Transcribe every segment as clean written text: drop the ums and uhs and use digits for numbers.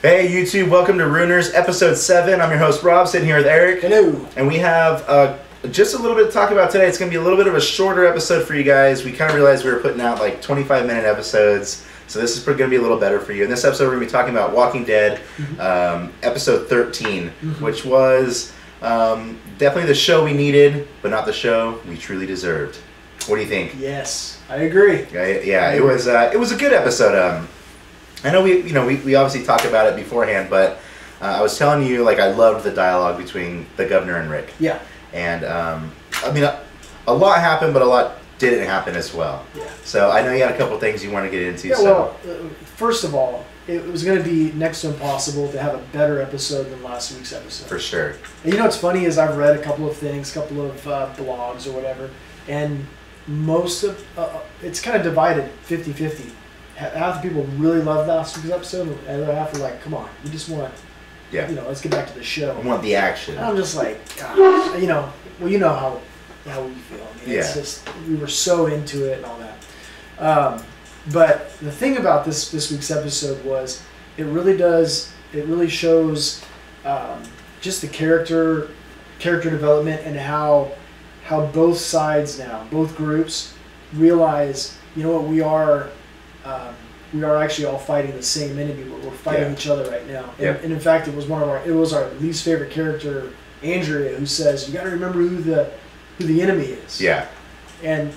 Hey YouTube, welcome to Runers, episode 7. I'm your host Rob, sitting here with Eric. Hello. And we have just a little bit to talk about today. It's going to be a little bit of a shorter episode for you guys. We kind of realized we were putting out like 25-minute episodes, so this is going to be a little better for you. In this episode, we're going to be talking about Walking Dead, episode 13, which was definitely the show we needed, but not the show we truly deserved. What do you think? Yes, I agree. Yeah, it was a good episode. I know we obviously talked about it beforehand, but I was telling you, like, I loved the dialogue between the governor and Rick. Yeah. And I mean, a lot happened, but a lot didn't happen as well. Yeah. So I know you had a couple things you want to get into. Yeah. So. Well, first of all, it was going to be next to impossible to have a better episode than last week's episode. For sure. And you know what's funny is I've read a couple of things, a couple of blogs or whatever, and most of it's kind of divided 50-50. Half the people really loved last week's episode, and the other half are like, "Come on, you just want, let's get back to the show." I want the action. And I'm just like, God, you know we feel. I mean, it's just we were so into it and all that. But the thing about this week's episode was it really shows just the character development and how both sides now, both groups realize, you know what, we are actually all fighting the same enemy, but we're fighting each other right now. And in fact, it was our least favorite character, Andrea, who says, "You got to remember who the enemy is." Yeah. And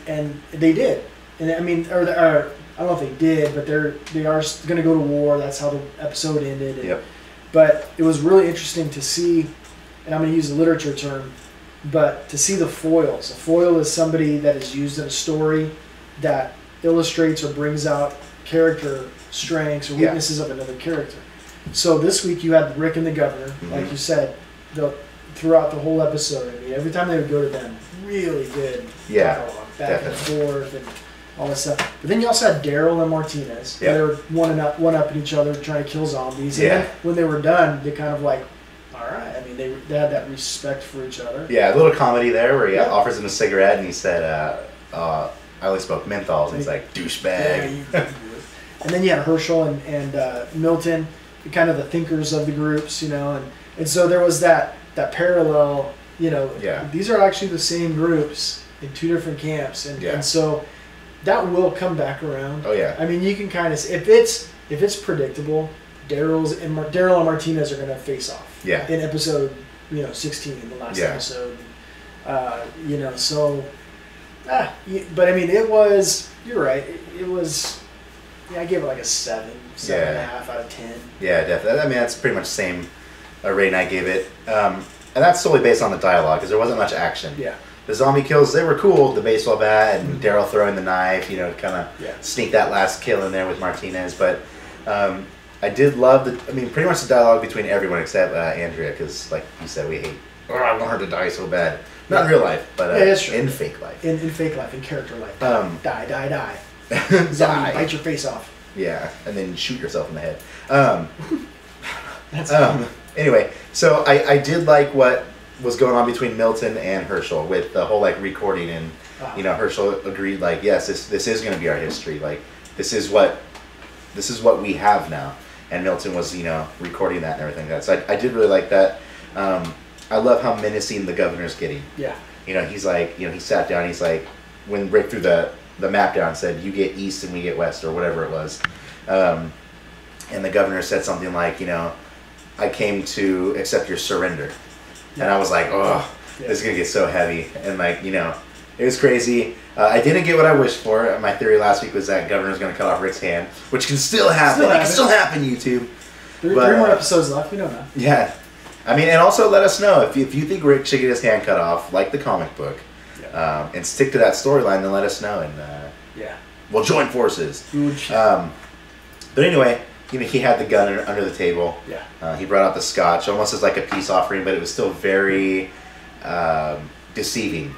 they did. And I mean, or I don't know if they did, but they are going to go to war. That's how the episode ended. And, but it was really interesting to see, and I'm going to use a literature term, but to see the foils. A foil is somebody that is used in a story that illustrates or brings out character strengths or weaknesses of another character. So this week you had Rick and the governor, like you said, throughout the whole episode. I mean, every time they would go to them, really good dialogue, back and forth and all this stuff. But then you also had Daryl and Martinez. They were one-upping each other, trying to kill zombies. And then when they were done, they kind of like, all right. I mean, they had that respect for each other. Yeah, a little comedy there where he offers him a cigarette and he said, I only smoke menthols, and he's like, douchebag. Yeah, and then you had Herschel and Milton, kind of the thinkers of the groups, and so there was that parallel, these are actually the same groups in two different camps, and so that will come back around. Oh yeah. I mean, you can kind of, if it's predictable, Daryl and Martinez are going to face off. Yeah. In episode 16, in the last episode, so. But I mean, it was. You're right. It was. I gave it like a 7.5 out of 10. Yeah, definitely. I mean, that's pretty much the same rating I gave it, and that's solely based on the dialogue because there wasn't much action. Yeah. The zombie kills, they were cool. The baseball bat and Daryl throwing the knife, kind of sneak that last kill in there with Martinez. But I did love pretty much the dialogue between everyone except Andrea, because like you said, we hate. I want her to die so bad. Not in real life, but in fake life. In fake life, in character life. Die. Zombie, bite your face off. Yeah, and then shoot yourself in the head. That's anyway, so I did like what was going on between Milton and Herschel with the whole like recording, and Herschel agreed like, yes, this is going to be our history. Like this is what we have now, and Milton was recording that and everything. So I did really like that. I love how menacing the governor's getting. Yeah. He's like, he sat down, he's like, when Rick threw the map down and said, you get east and we get west, or whatever it was. And the governor said something like, I came to accept your surrender. Yeah. And I was like, this is going to get so heavy. And like, it was crazy. I didn't get what I wished for. My theory last week was that governor's going to cut off Rick's hand, which can still happen. It can still happen, YouTube. Three more episodes left. We don't know. Yeah. I mean, and also let us know if you think Rick should get his hand cut off, like the comic book, and stick to that storyline. Then let us know, and we'll join forces. But anyway, he had the gun under the table. Yeah. He brought out the scotch, almost as like a peace offering, but it was still very deceiving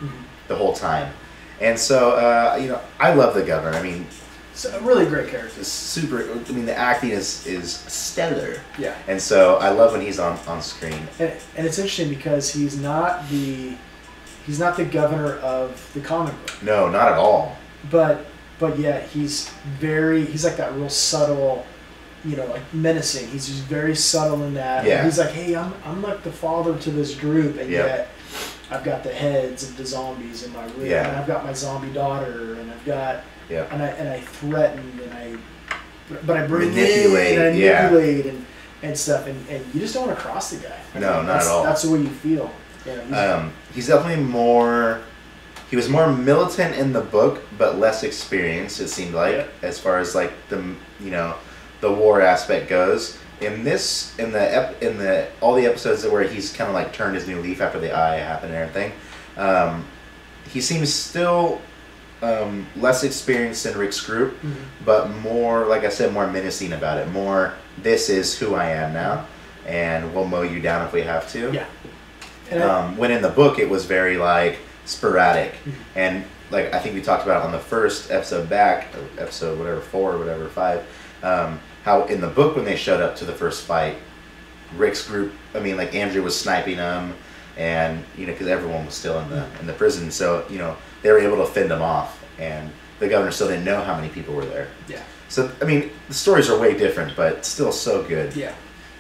the whole time. And so, I love the governor. I mean. It's a really great character. It's super. I mean, the acting is stellar. Yeah. And so I love when he's on screen. And it's interesting because he's not the governor of the comic book. No, not at all. But yet he's like that real subtle you know, like menacing. He's just very subtle in that. Yeah. He's like, hey, I'm like the father to this group, and Yep. yet I've got the heads of the zombies in my room, Yeah. and I've got my zombie daughter, and I've got, Yep. and I threaten, but I bring Manipulate, in, and I yeah. manipulate, and stuff, and you just don't want to cross the guy. No, not at all. That's the way you feel. You know, He's definitely more. He was more militant in the book, but less experienced. It seemed like, Yeah. as far as like the the war aspect goes. In all the episodes where he's kind of like turned his new leaf after the eye happened and everything, he seems still less experienced than Rick's group, but more, like I said, more menacing about it. More, this is who I am now, and we'll mow you down if we have to. Yeah. And When in the book it was very like sporadic, and like I think we talked about it on the first episode back, episode whatever 4 or whatever 5, how in the book when they showed up to the first fight, Rick's group, I mean like Andrew was sniping them, and because everyone was still in the prison, so they were able to fend them off, and the governor still didn't know how many people were there. Yeah. So I mean the stories are way different, but still so good. Yeah.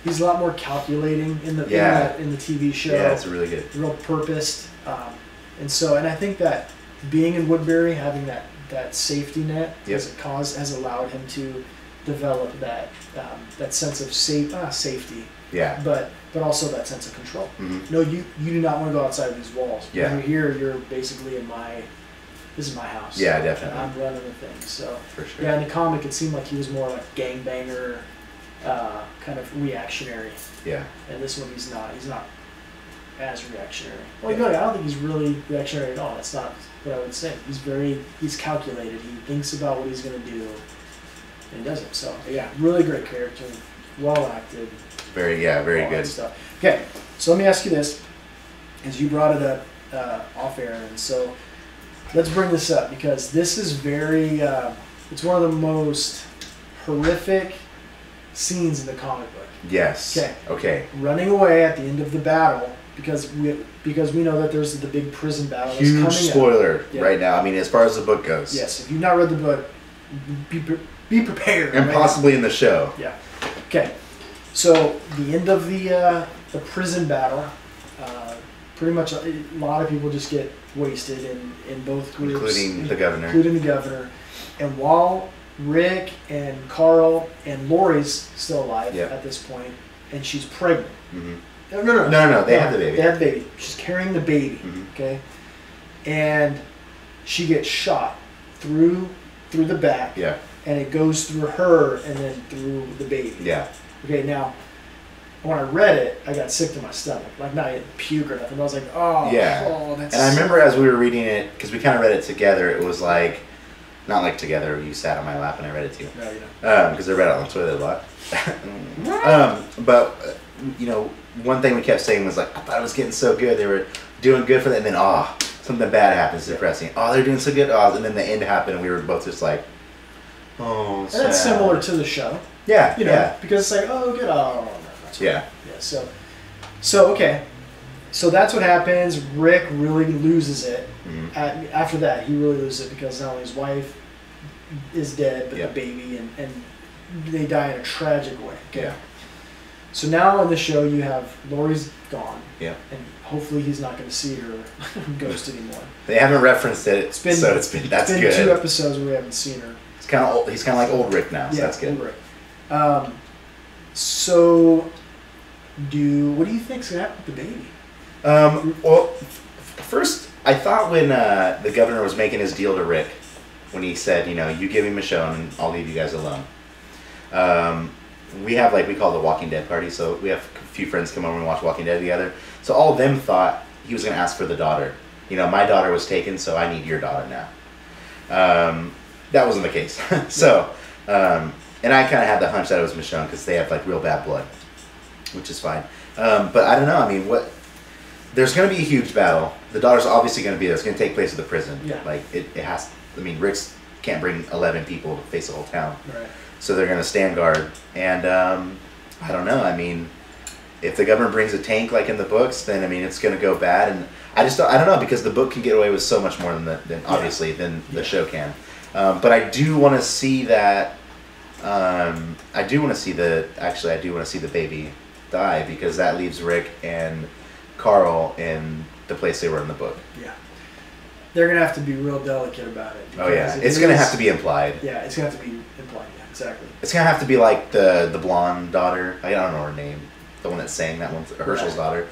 He's a lot more calculating in the TV show. Yeah, it's really good. Real purposed, and I think that being in Woodbury, having that safety net, has allowed him to develop that sense of safety. Yeah. But also that sense of control. Mm-hmm. No, you do not want to go outside these walls. Yeah. When you're here, you're basically this is my house. Yeah, definitely. And I'm running the thing. So For sure. yeah, in the comic, it seemed like he was more like gangbanger, kind of reactionary. Yeah. And this one, he's not. He's not as reactionary. Well, no, I don't think he's really reactionary at all. That's not what I would say. He's calculated. He thinks about what he's going to do, and he does it. So yeah, really great character, well acted. Very all good. that stuff. Okay, so let me ask you this, as you brought it up off air, and so let's bring this up because this is very. It's one of the most horrific scenes in the comic book. Yes. Okay. Running away at the end of the battle because we know that there's the big prison battle that's Huge coming spoiler up. Yeah. right now. I mean, as far as the book goes. Yes, if you've not read the book, be prepared. And right possibly in the show. now. Yeah. Okay. So the end of the prison battle, pretty much a lot of people just get wasted in both groups, Including the governor. Including the governor, and while Rick and Carl and Lori's still alive at this point, and she's pregnant. Mm-hmm. No. They have the baby. They have the baby. She's carrying the baby. Mm-hmm. Okay, and she gets shot through the back. Yeah. And it goes through her and then through the baby. Yeah. Okay, now when I read it, I got sick to my stomach. Like not puke or nothing. I was like, oh, Yeah. oh, that's. And I remember as we were reading it, because we kind of read it together, it was like, not like together, you sat on my lap and I read it too. No, you know. Because I read it on the toilet a lot. But, one thing we kept saying was like, I thought it was getting so good. They were doing good for that. And then, something bad happens, depressing. Oh, they're doing so good. Oh, and then the end happened and we were both just like, oh, sad. And that's similar to the show. Yeah, Yeah. Because it's like, oh, good. Oh, no. Yeah. Yeah, so okay. So that's what happens. Rick really loses it. Mm-hmm. After that, he really loses it because not only his wife is dead, but the baby, and they die in a tragic way. Okay? Yeah. So now on the show, you have Lori's gone. Yeah. And hopefully he's not going to see her ghost anymore. They haven't referenced it, It's been that's good. 2 episodes where we haven't seen her. It's kind of old. He's kind of like old Rick now, so that's good. Old Rick. So, what do you think's going to happen with the baby? Well, first, I thought when the governor was making his deal to Rick, when he said, you give me Michonne and I'll leave you guys alone. We have we call it the Walking Dead party, so we have a few friends come over and watch Walking Dead together. So all of them thought he was going to ask for the daughter. My daughter was taken, so I need your daughter now. That wasn't the case. So, and I kind of had the hunch that it was Michonne because they have real bad blood, which is fine. But I don't know. I mean, there's going to be a huge battle. The daughter's obviously going to be there. It's going to take place at the prison. Yeah. It has. I mean, Rick's can't bring 11 people to face the whole town. Right. So they're going to stand guard. And I don't know. I mean, if the governor brings a tank like in the books, then I mean it's going to go bad. And I don't know, because the book can get away with so much more than the show can. But I do want to see that I do want to see the baby die, because that leaves Rick and Carl in the place they were in the book. Yeah. They're going to have to be real delicate about it. Oh, yeah. It's going to have to be implied. Yeah, it's going to have to be implied. Yeah, exactly. It's going to have to be like the blonde daughter. I don't know her name. The one that sang that one. Herschel's daughter.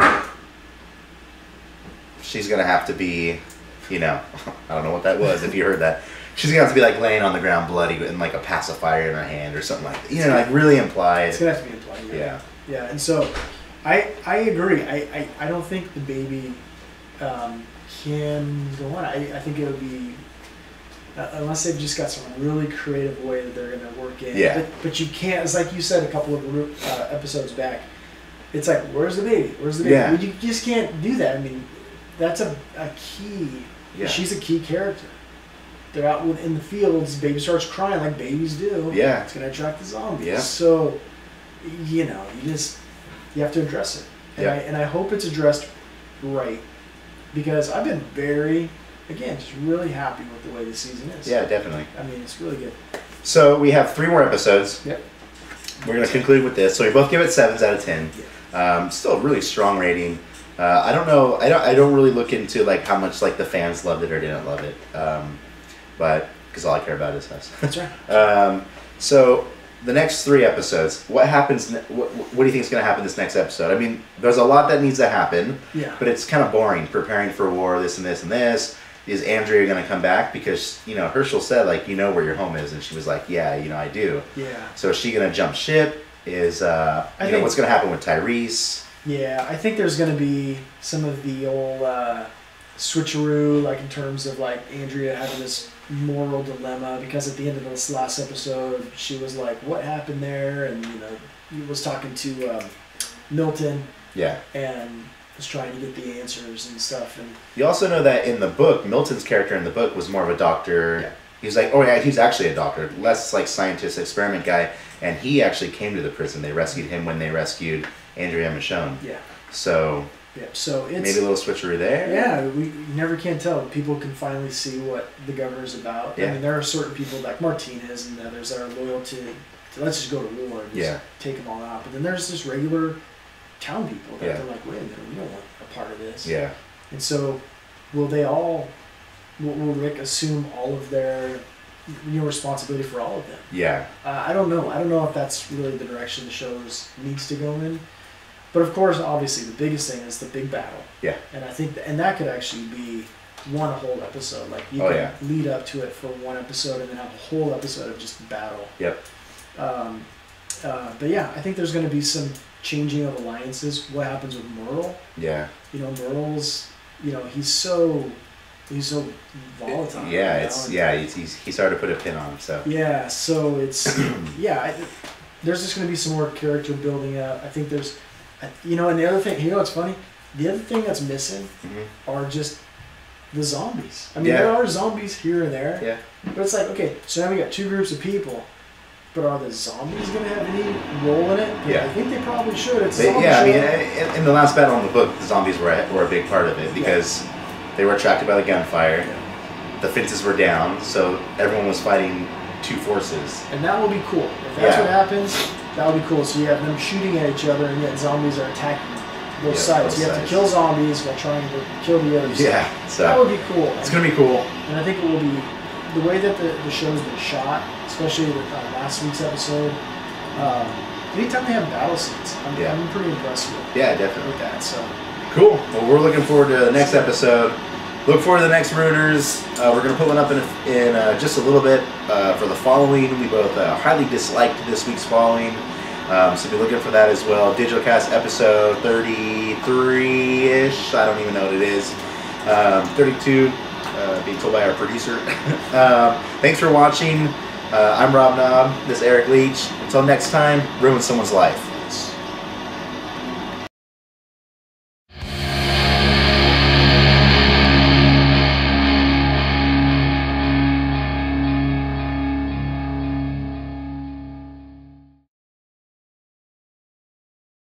She's going to have to be, I don't know what that was if you heard that. She's going to have to be like laying on the ground bloody and like a pacifier in her hand or something like that. Like really implied. It's going to have to be implied. Yeah. Yeah, and so I agree. I don't think the baby can go on. I think it would be, unless they've just got some really creative way that they're going to work in. Yeah. But you can't, it's like you said a couple of episodes back, it's like, where's the baby? Where's the baby? Yeah. You just can't do that. I mean, that's a key. Yeah. She's a key character. They're out in the fields, baby starts crying like babies do. Yeah. It's going to attract the zombies. Yeah. So, you have to address it. And I hope it's addressed right. Because I've been just really happy with the way this season is. Yeah, definitely. I mean, it's really good. So we have 3 more episodes. Yep. We're going to conclude with this. So we both give it 7s out of 10. Yeah. Still a really strong rating. I don't know. I don't really look into like how much like the fans loved it or didn't love it. But because all I care about is us. That's right. So the next 3 episodes, what happens? What do you think is going to happen this next episode? I mean, there's a lot that needs to happen. Yeah. But it's kind of boring. Preparing for war, this and this and this. Is Andrea going to come back? Because Herschel said like where your home is, and she was like, yeah, I do. Yeah. So is she going to jump ship? Is what's going to happen with Tyrese? Yeah, I think there's going to be some of the old switcheroo, like in terms of like Andrea having this moral dilemma, because at the end of this last episode she was like, what happened there, and he was talking to Milton, and was trying to get the answers and stuff. And you also know that in the book, Milton's character in the book was more of a doctor. Yeah. He's like, he's actually a doctor, less like scientist, experiment guy, and he actually came to the prison. They rescued him when they rescued Andrea Michonne. Yeah. So so it's maybe a little switcheroo there. Yeah, you never can tell. People can finally see what the governor's about. Yeah. I mean, there are certain people like Martinez and others that are loyal to let's just go to war and just take them all out. But then there's just regular town people that are like, wait a minute, we don't want a part of this. Yeah. And so, will Rick assume all of their responsibility for all of them? Yeah. I don't know. I don't know if that's really the direction the show needs to go in. But of course, obviously, the biggest thing is the big battle. Yeah. And I think, and that could actually be one whole episode. Like you can lead up to it for one episode and then have a whole episode of just battle. Yep. But yeah, I think there's going to be some changing of alliances. What happens with Myrtle? Yeah. Myrtle's, he's so volatile. Yeah, he's hard to put a pin on. So. Yeah. So it's there's just going to be some more character building up. I think there's. And the other thing, what's funny? The other thing that's missing are just the zombies. I mean, there are zombies here and there. Yeah. But it's like, okay, so now we got 2 groups of people, but are the zombies going to have any role in it? Yeah. I think they probably should. It's I mean, in the last battle in the book, the zombies were a big part of it because they were attracted by the gunfire. Yeah. The fences were down, so everyone was fighting 2 forces. And that will be cool. If that's what happens, that would be cool. So you have them shooting at each other, and yet zombies are attacking both sides. You have to kill zombies while trying to kill the other side. Yeah, so that would be cool. It's going to be cool. And I think it will be, the way that the show's been shot, especially with last week's episode, anytime they have battle scenes, I'm pretty impressed with definitely. With that. So cool. Well, we're looking forward to the next episode. Look forward to the next Rooters. We're going to put one up in just a little bit for the following. We both highly disliked this week's following. So be looking for that as well. DigitalCast episode 33-ish. I don't even know what it is. 32, being told by our producer. Thanks for watching. I'm Rob Knob. This is Eric Leach. Until next time, ruin someone's life.